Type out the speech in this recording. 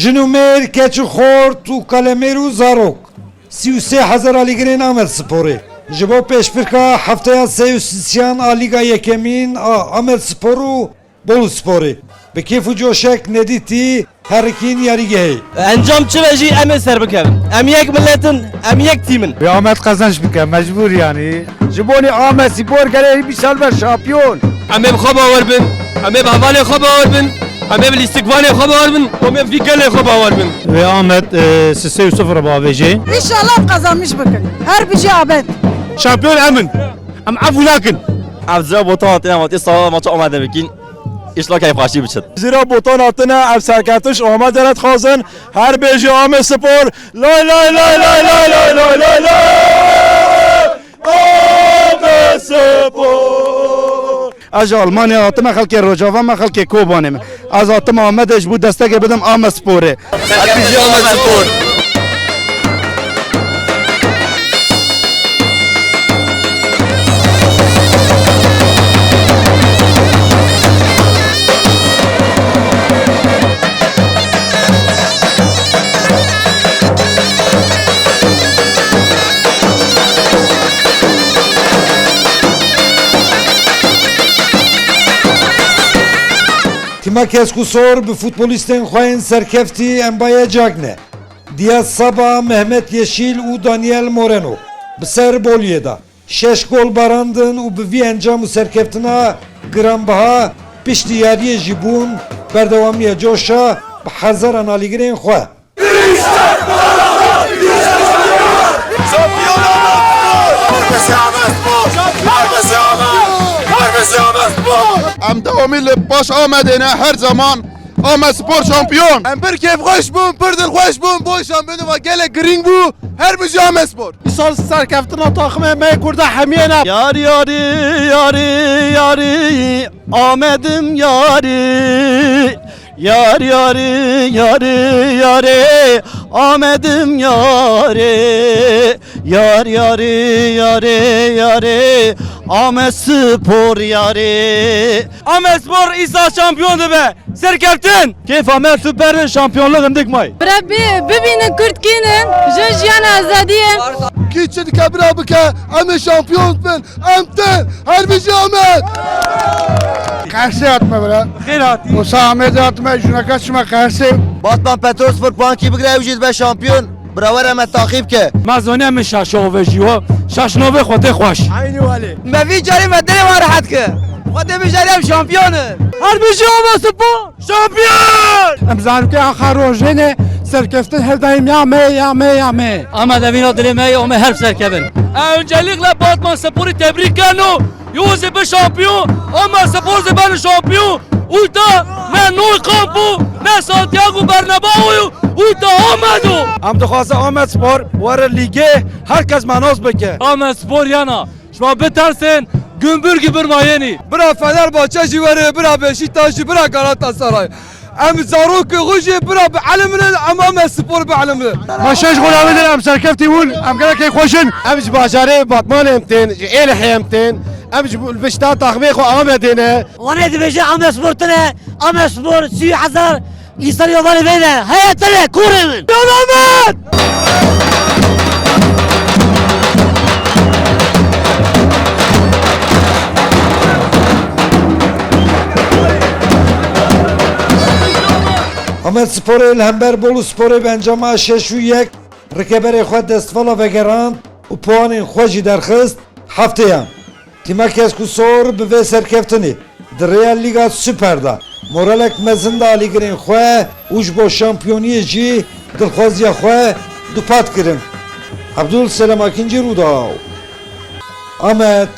جنومر keçi xort û Kalemer û Zarok 33,000 alîgirên Amersporê ji bo pêşbirka hefteya 33 a Lîga Yekemîn a Amerspor û Bolusporê bi kêf û coşek nedîtî herikîn yarîgehê. Encam çi ve jî em ê ser bikevin. Em yek milletin, em yek tîmin. Ve Ahmet kazanç bike mecbur yani. Jiboni Ahmet Spor gele bir sal ver şampiyon. Em ê bi xwe bawer bin, em ê bi hevalê xwe bawer bin, em ê bi lîstikvanê xwe bawer bin, em ê bi vî gelê xwe bawer bin. Ve Ahmet 3-0 bavêjê. İnşallah kazanmış bakın. Her bir şey abed. Şampiyon emin. Em afu lakin. Ev zira botan hatine matî sava maça amade bikin. İşla keyfxaşî biçin. Zira botan hatine ev serketiş Ahmet eret xazin. Her bêjî Ahmet Spor. Lay lay lay lay lay lay lay lay lay. Ahmet Spor. از آلمانی آتم خلک رجاوا ما خلک کوبانیم از آتم آمدش بود دسته بدم آم سپوره Herkese Ahmet Spor. Tima Keskusor bi futbolistên xwe yên serkeftî em bayecakne. Diya Saba, Mehmet Yeşil û Daniel Moreno bi ser Bolyê da 6 gol barandin û bi vî encam û serkeftina giranbiha piştî yariyê jî bûn berdewamiya coşa bi hezaran alîgirên xwe. ام دوامی باش آمدینه هر زمان آمد سپور شامپیون ام پر کیف خوش بون پر دل خوش بون بو شامپیون و گل گرینگ بو هر بجی آمد سپور سال سرکفتنا تاخمه می کرده همینه Yar yari yari yari Ahmet'im yari. Yar yari yari yari Ahmet'im yari. Yar yari yari yari Ahmet Spor yari. Ahmet Spor İsa şampiyondu be. Serkeftin. Keyf Ahmet Süper'in şampiyonluğunu dikmeyi. Rabbi bibinin Kürtkinin. Jojyan azadiyen. کیچن کبرا بکه ام شامپیون بن ام تن هر بجی آمد Karşı atma bile. O Ahmet atma şuna kaçma karşı. Batman Petrolspor puan ki bigre evcid be şampiyon. Bravo Ahmet takip ke. Mazone mi şaşo ve jivo. Şaşno ve khote xoş. Aynı vali. Mevi cari medeni var rahat ke. Khote bijarem şampiyonu. Harbi Ahmet Spor. Şampiyon. Em zanke axar rojene serkeftin her daim yame. Ama devino dilime o me her serkebin. Öncelikle Batman Spor'u tebrik ediyorum. Yose be şampiyon, ama Spor ze ben şampiyon. Uyta me Noy Kampu, me Santiago Bernabéu, uyta Ahmet'u. Am dixwaze Ahmet Spor were lige herkes manos bike. Ahmet Spor yana. Şma betersin, gümbür gibi mayeni. برا فنرباچه جی وره برا بشیتاش برا galatasaray ام زاروک خوشی برا بعلمنا امام سپور بعلمنا ما شش gol abidir am serkefti wul am gerek xoşin. Em ji bajarê Batman emtin, ji Êlihê emtin. Em ji Bişta taxmê xwe Amedê. Wane dibêje Ahmet Spor tune. Ahmet Spor 30,000 İnsan yolları veyne. Hayatları kurun. Ahmet! Ahmet Sporê li hember Bolusporê bi encama 6-1 rikeberê xwe destvala vegerand û puanên xwe jî derxist hefteyan. Tîma Keskusor bi vê serkeftinê di Real Liga Süper da moralek mezin da alîgirên xwe û ji bo şampiyoniyê jî dilxwaziya xwe dupat kirin. Abdul Selam Akinci Rûdaw. Ahmet